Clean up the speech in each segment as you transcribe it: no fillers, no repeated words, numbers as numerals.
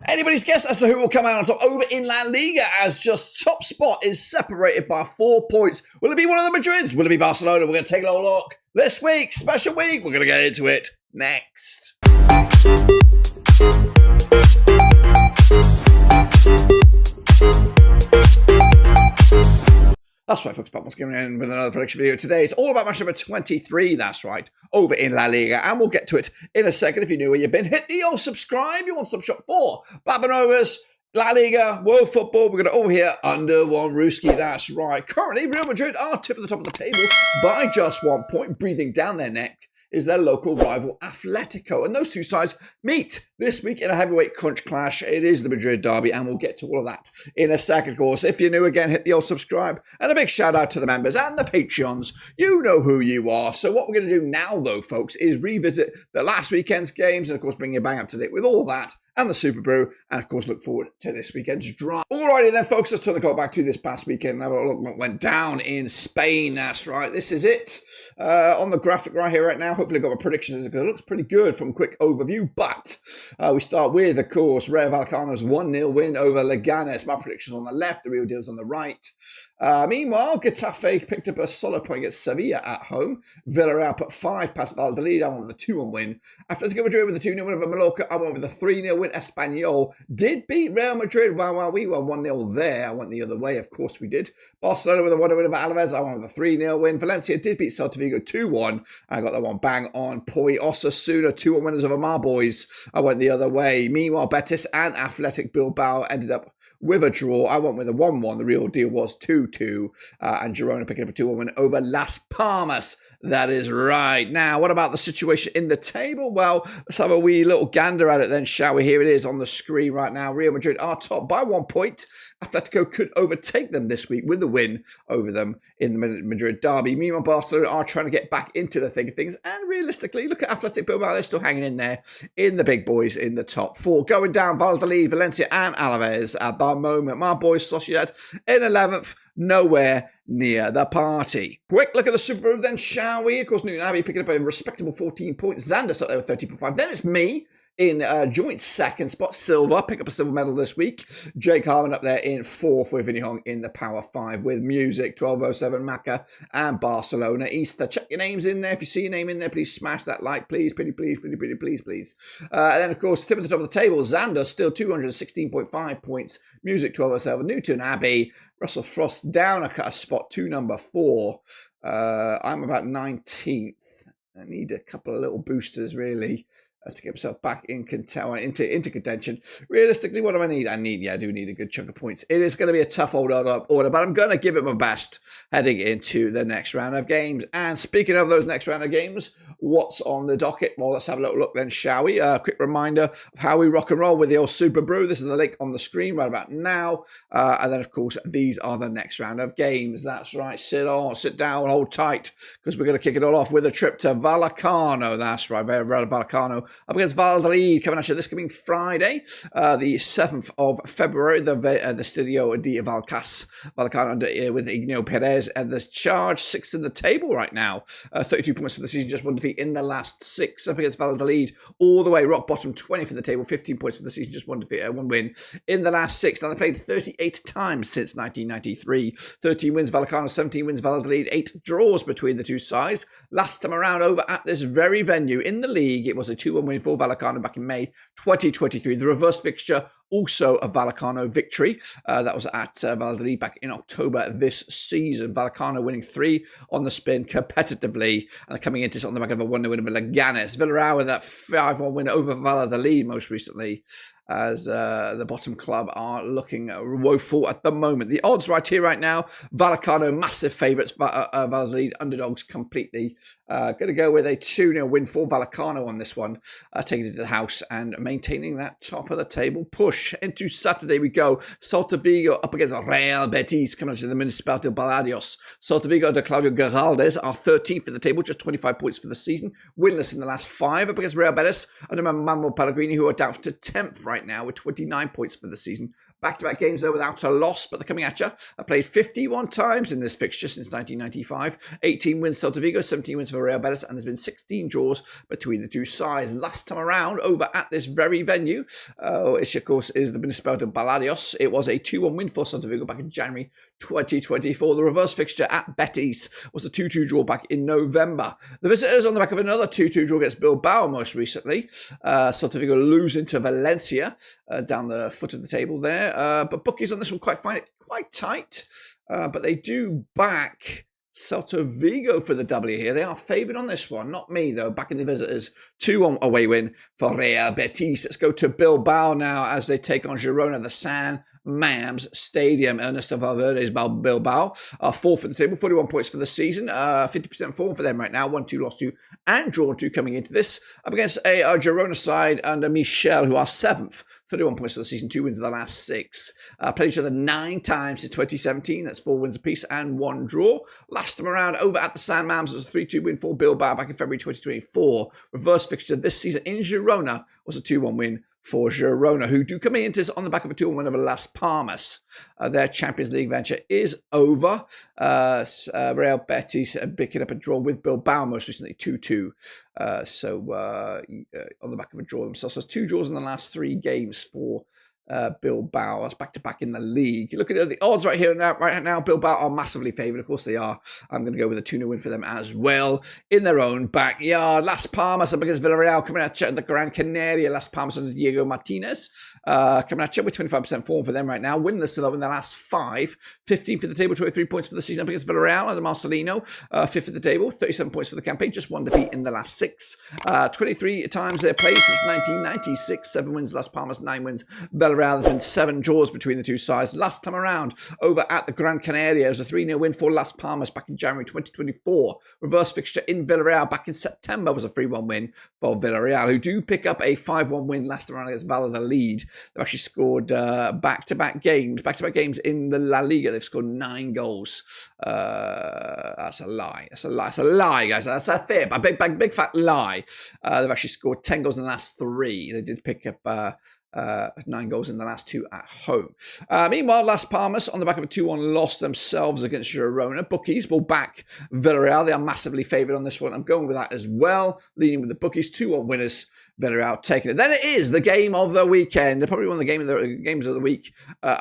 Anybody's guess as to who will come out on top over in La Liga, as just top spot is separated by 4 points. Will it be one of the Madrids? Will it be Barcelona? We're going to take a little look this week. Special week. We're going to get into it next. That's right, folks. But once again, in with another prediction video today. It's all about match number 23. That's right, over in La Liga, and we'll get to it in a second. If you're new where you've been, hit the old subscribe. You want some shop for Blabbing La Liga, World Football. We're going to over here under one Ruski. That's right. Currently, Real Madrid are tip at the top of the table by just 1 point. Breathing down their neck is their local rival Atletico, and those two sides meet this week in a heavyweight crunch clash. It is the Madrid Derby, and we'll get to all of that in a second, of course. If you're new again, hit the old subscribe, and a big shout out to the members and the Patreons. You know who you are. So what we're going to do now, though, folks, is revisit the last weekend's games, and of course bring you bang up to date with all that and the Super Brew, and of course look forward to this weekend's draw. Alrighty then, folks, let's turn the clock back to this past weekend and have a look what went down in Spain. That's right, this is it. On the graphic right here, right now, hopefully I've got my predictions. It looks pretty good from a quick overview, but we start with, of course, Rayo Vallecano's 1-0 win over Leganes. My predictions on the left, the real deal's on the right. Meanwhile, Getafe picked up a solid point against Sevilla at home. Villarreal put 5 past Valladolid. I went with a 2-1 win. Atletico Madrid with a 2-0 win over Mallorca. I went with a 3-0 win. Espanyol did beat Real Madrid. Well, we won 1-0 there. I went the other way. Of course we did. Barcelona with a 1-0 win over Alaves. I went with a 3-0 win. Valencia did beat Celta Vigo 2-1. I got that one bang on point. Osasuna 2-1 winners over Marboys. I went the other way. Meanwhile, Betis and Athletic Bilbao ended up with a draw. I went with a 1-1. The real deal was 2-2. And Girona picking up a 2-1 win over Las Palmas. That is right. Now, what about the situation in the table? Well, let's have a wee little gander at it then, shall we? Here it is on the screen right now. Real Madrid are top by 1 point. Atletico could overtake them this week with the win over them in the Madrid Derby. Meanwhile, Barcelona are trying to get back into the thick of things. And realistically, look at Athletic Bilbao. They're still hanging in there in the big boys in the top 4. Going down, Valladolid, Valencia and Alaves at the moment. My boys, Sociedad in 11th. Nowhere near the party. Quick look at the Super Bowl then, shall we? Of course, Newton Abbey picking up a respectable 14 points. Xander's up there with 30.5. Then it's me in joint second spot. Silver, pick up a silver medal this week. Jake Harmon up there in 4th with Vinny Hong in the Power 5 with Music, 1207 Macca and Barcelona. Easter, check your names in there. If you see your name in there, please smash that like, please. Pretty please. And then, of course, tip at the top of the table, Xander still 216.5 points. Music, 1207. Newton Abbey. Russell Frost down a spot to number 4. I'm about 19th. I need a couple of little boosters, really, to get myself back in into contention. Realistically, what do I need? I do need a good chunk of points. It is going to be a tough old order, but I'm going to give it my best heading into the next round of games. And speaking of those next round of games, what's on the docket? Well, let's have a little look then, shall we? A quick reminder of how we rock and roll with the old Super Brew. This is the link on the screen right about now. And then, of course, these are the next round of games. That's right. Sit down, hold tight, because we're going to kick it all off with a trip to Vallecano. That's right, Vallecano up against Valladolid, coming at you this coming Friday, the 7th of February, the Stadio di Vallecano under with Ignacio Perez and the charge 6th in the table right now. 32 points for the season, just 1 defeat in the last 6 up against Valladolid, all the way rock bottom 20 for the table, 15 points for the season, just 1 defeat, 1 win in the last 6. Now they played 38 times since 1993, 13 wins Vallecano, 17 wins Valladolid, 8 draws between the two sides. Last time around over at this very venue in the league, it was a 2-1 win for Vallecano back in May 2023. The reverse fixture, also a Vallecano victory. That was at Valladolid back in October this season. Vallecano winning 3 on the spin competitively, and coming into on the back of a 1-0 win over Leganes. Villarreal with that 5-1 win over Valladolid most recently, as the bottom club are looking woeful at the moment. The odds right here, right now, Vallecano massive favourites, but Valladolid underdogs completely. Going to go with a 2-0 win for Vallecano on this one, taking it to the house and maintaining that top of the table push. Into Saturday we go. Celta Vigo up against Real Betis, coming to the Municipal de Balados. Celta Vigo de Claudio Geraldes are 13th in the table, just 25 points for the season, winless in the last 5 up against Real Betis under Manuel Pellegrini, who are down to 10th right now with 29 points for the season. Back-to-back games there without a loss, but they're coming at you. I played 51 times in this fixture since 1995. 18 wins Celta Vigo, 17 wins for Real Betis, and there's been 16 draws between the two sides. Last time around, over at this very venue, which of course is the Municipal de Balados, it was a 2-1 win for Celta Vigo back in January 2024. The reverse fixture at Betis was a 2-2 draw back in November. The visitors on the back of another 2-2 draw against Bilbao most recently. Celta Vigo losing to Valencia down the foot of the table there. But bookies on this one find it quite tight. But they do back Celta Vigo for the W here. They are favoured on this one. Not me, though. Back in the visitors. 2-1 away win for Real Betis. Let's go to Bilbao now as they take on Girona, the San Mams Stadium. Ernesto Valverde's Bilbao are fourth for the table, 41 points for the season, 50% form for them right now, 1-2 lost to and drawn 2 coming into this, up against a Girona side under Michel, who are 7th, 31 points for the season, 2 wins in the last 6. Played each other 9 times since 2017, that's 4 wins apiece and 1 draw. Last time around, over at the San Mams, it was a 3-2 win for Bilbao back in February 2024. Reverse fixture this season in Girona was a 2-1 win for Girona, who do come into this on the back of a 2-1 win over Las Palmas. Their Champions League venture is over. Real Betis picking up a draw with Bilbao most recently, 2-2. On the back of a draw themselves. So 2 draws in the last 3 games for Bilbao. That's back-to-back in the league. Look at the odds right here now. Right now, Bilbao are massively favoured. Of course they are. I'm going to go with a 2-0 win for them as well in their own backyard. Las Palmas up against Villarreal coming at you at the Gran Canaria. Las Palmas under Diego Martinez coming at you with 25% form for them right now. Winless though in the last 5. 15 for the table, 23 points for the season up against Villarreal under Marcelino. 5th at the table, 37 points for the campaign. Just 1 defeat in the last 6. 23 times they've played since 1996. 7 wins Las Palmas, 9 wins Villarreal. There's been 7 draws between the two sides. Last time around, over at the Gran Canaria, it was a 3-0 win for Las Palmas back in January 2024. Reverse fixture in Villarreal back in September was a 3-1 win for Villarreal, who do pick up a 5-1 win last time around against Valladolid. They've actually scored back-to-back games in the La Liga. They've scored 9 goals. That's a lie. That's a lie, guys. That's a fib. A big fat lie. They've actually scored 10 goals in the last 3. They did pick up 9 goals in the last 2 at home. Meanwhile, Las Palmas on the back of a 2-1 loss themselves against Girona. Bookies will back Villarreal. They are massively favoured on this one. I'm going with that as well. Leading with the bookies. 2-1 winners. Villarreal taking it. Then it is the game of the weekend. Probably one of the games of the week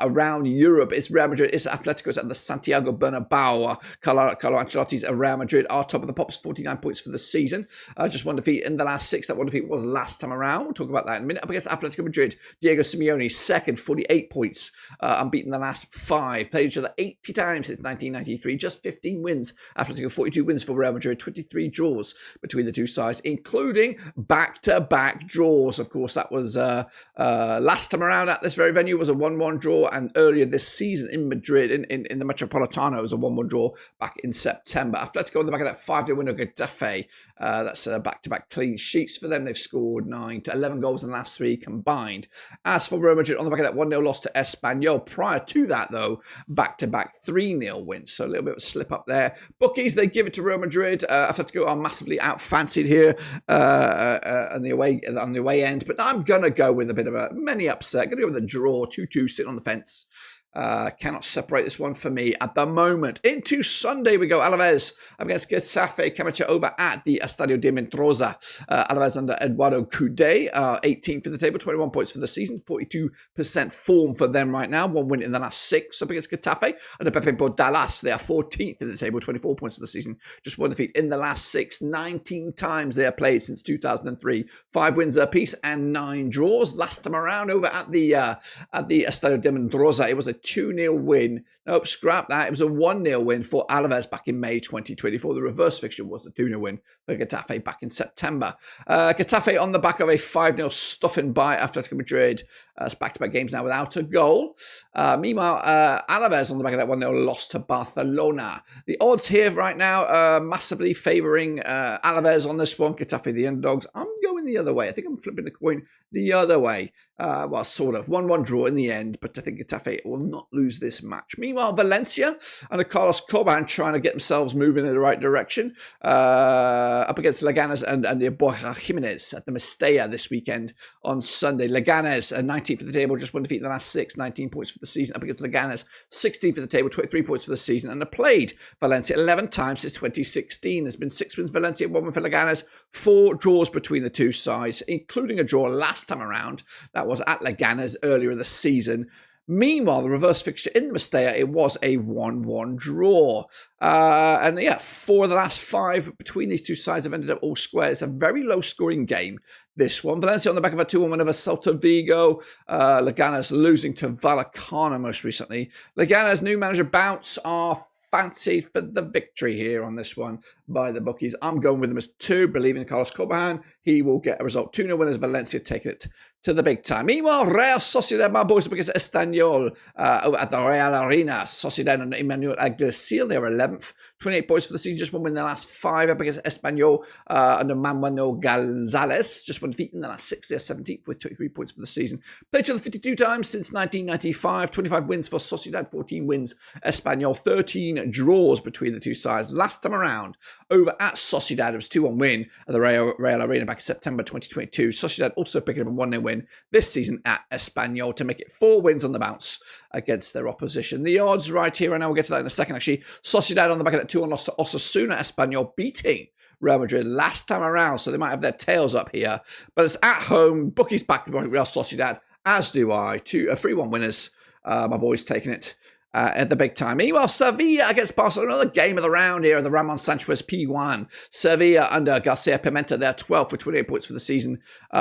around Europe. It's Real Madrid. It's Atleticos at the Santiago Bernabeu. Carlo Ancelotti's Real Madrid are top of the pops, 49 points for the season. Just 1 defeat in the last 6. That 1 defeat was last time around. We'll talk about that in a minute. Up against Atletico Madrid, Diego Simeone, 2nd, 48 points. Unbeaten the last 5. Played each other 80 times since 1993. Just 15 wins. Atletico, 42 wins for Real Madrid. 23 draws between the two sides, including back-to-back draws. Of course, that was last time around at this very venue was a 1-1 draw, and earlier this season in Madrid, in the Metropolitano, it was a 1-1 draw back in September. Atletico on the back of that 5-0 win over Getafe. That's back-to-back clean sheets for them. They've scored 9 to 11 goals in the last 3 combined. As for Real Madrid, on the back of that 1-0 loss to Espanyol. Prior to that, though, back-to-back 3-0 wins. So a little bit of a slip up there. Bookies, they give it to Real Madrid. Atletico are massively out-fancied here on the away end. But I'm going to go with a bit of a mini upset. Going to go with a draw, 2-2 sitting on the fence. Cannot separate this one for me at the moment. Into Sunday we go. Alaves up against Getafe. Camacho over at the Estadio de Mendoza. Alaves under Eduardo Coudet. 18 for the table, 21 points for the season, 42% form for them right now. 1 win in the last 6 up against Getafe. Under Pepe Bordalas, they are 14th in the table, 24 points for the season. Just 1 defeat in the last 6. 19 times they have played since 2003. 5 wins apiece and 9 draws. Last time around over at the Estadio de Mendoza, it was a 2-0 win. Nope, scrap that. It was a 1-0 win for Alaves back in May 2024. The reverse fixture was the 2-0 win for Getafe back in September. Getafe on the back of a 5-0 stuffing by Atletico Madrid. It's back-to-back games now without a goal. Meanwhile, Alaves on the back of that 1-0 loss to Barcelona. The odds here right now massively favouring Alaves on this one. Getafe the underdogs. I'm going the other way. I think I'm flipping the coin the other way. Well, sort of. 1-1 draw in the end, but I think Getafe will not lose this match. Meanwhile, Valencia under Carlos Corban trying to get themselves moving in the right direction. Up against Leganes and the Borja Jimenez at the Mestalla this weekend on Sunday. Leganes, 19th for the table, just one defeat in the last 6, 19 points for the season. Up against Leganes, 16th for the table, 23 points for the season. And have played Valencia 11 times since 2016. There's been 6 wins for Valencia, 1 win for Leganes, 4 draws between the two sides, including a draw last time around. That was at Leganes earlier in the season. Meanwhile, the reverse fixture in the Mestalla, it was a 1-1 draw. And yeah, 4 of the last 5 between these two sides have ended up all square. It's a very low-scoring game, this one. Valencia on the back of a 2-1 win over Celta Vigo. Leganes losing to Vallecano most recently. Leganes' new manager Bounce are fancied for the victory here on this one by the bookies. I'm going with them as 2, believing in Carlos Corban. He will get a result. 2-0 winners, Valencia taking it to the big time. Meanwhile, Real Sociedad, my boys, up against Espanyol at the Real Arena. Sociedad and Emmanuel Alguacil, they were 11th. 28 points for the season, just one win in the last 5 up against Espanyol under Manuel Gonzalez. Just one defeat in the last 6. They're 17th with 23 points for the season. Played each other 52 times since 1995. 25 wins for Sociedad, 14 wins Espanyol, 13 draws between the two sides. Last time around, over at Sociedad, it was 2-1 win at the Real Arena back in September 2022. Sociedad also picking up a 1-0 win this season at Espanyol to make it 4 wins on the bounce against their opposition. The odds right here, and I will get to that in a second actually. Sociedad on the back of that 2-1 loss to Osasuna. Espanyol beating Real Madrid last time around, so they might have their tails up here. But it's at home. Bookies back to Real Sociedad, as do I. 3-1 winners. My boys taking it at the big time. Meanwhile, Sevilla against Barcelona, another game of the round here, the Ramon Sanchez P1. Sevilla under Garcia Pimenta, they're 12 for 28 points for the season.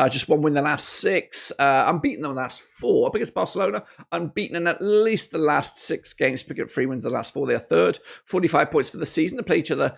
Just 1 win the last 6. Unbeaten in the last 4. Up against Barcelona, unbeaten in at least the last 6 games, picking up 3 wins the last 4. They're 3rd. 45 points for the season. They play each other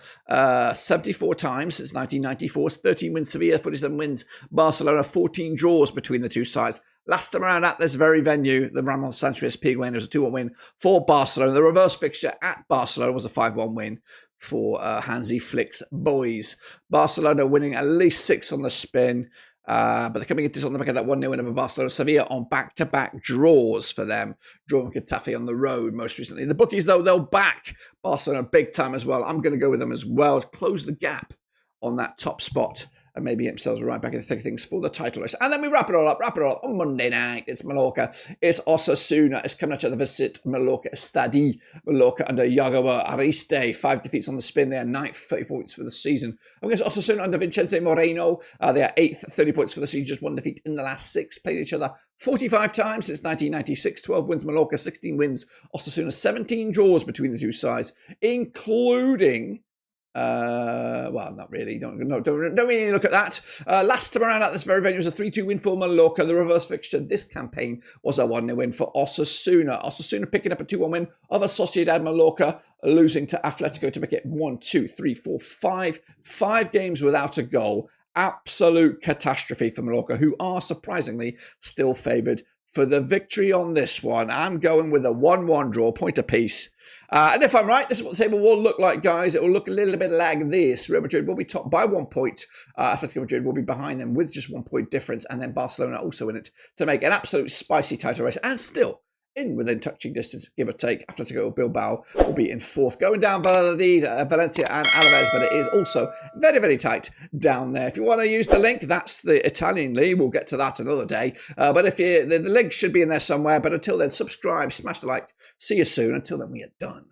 74 times since 1994. 13 wins Sevilla, 47 wins Barcelona, 14 draws between the two sides. Last time around at this very venue, the Ramon Sanchez Piguan was a 2-1 win for Barcelona. The reverse fixture at Barcelona was a 5-1 win for Hansi Flick's boys. Barcelona winning at least 6 on the spin, but they're coming into this on the back of that 1-0 win over Barcelona. Sevilla on back-to-back draws for them, drawing Getafe on the road most recently. The bookies, though, they'll back Barcelona big time as well. I'm going to go with them as well to close the gap on that top spot and maybe get themselves right back in the thick of things for the title race. And then we wrap it all up on Monday night. It's Mallorca. It's Osasuna. It's coming at you to visit Mallorca Estadi. Mallorca under Yago Ariste. 5 defeats on the spin. They are 9th, 30 points for the season. Against Osasuna under Vicente Moreno. They are 8th, 30 points for the season. Just 1 defeat in the last 6. Played each other 45 times since 1996. 12 wins Mallorca, 16 wins Osasuna. 17 draws between the two sides, including... well, not really. Don't really look at that. Last time around at this very venue was a 3-2 win for Mallorca. The reverse fixture this campaign was a 1-0 win for Osasuna. Osasuna picking up a 2-1 win over Sociedad Mallorca, losing to Atletico to make it 5 games without a goal. Absolute catastrophe for Mallorca, who are surprisingly still favoured for the victory on this one. I'm going with a 1-1 draw, point apiece. And if I'm right, this is what the table will look like, guys. It will look a little bit like this. Real Madrid will be top by 1 point. Atletico Madrid will be behind them with just 1 point difference. And then Barcelona also in it to make an absolute spicy title race. And still in within touching distance, give or take. Atletico Bilbao will be in 4th. Going down Valencia and Alaves, but it is also very, very tight down there. If you want to use the link, that's the Italian league. We'll get to that another day. But if the link should be in there somewhere. But until then, subscribe, smash the like. See you soon. Until then, we are done.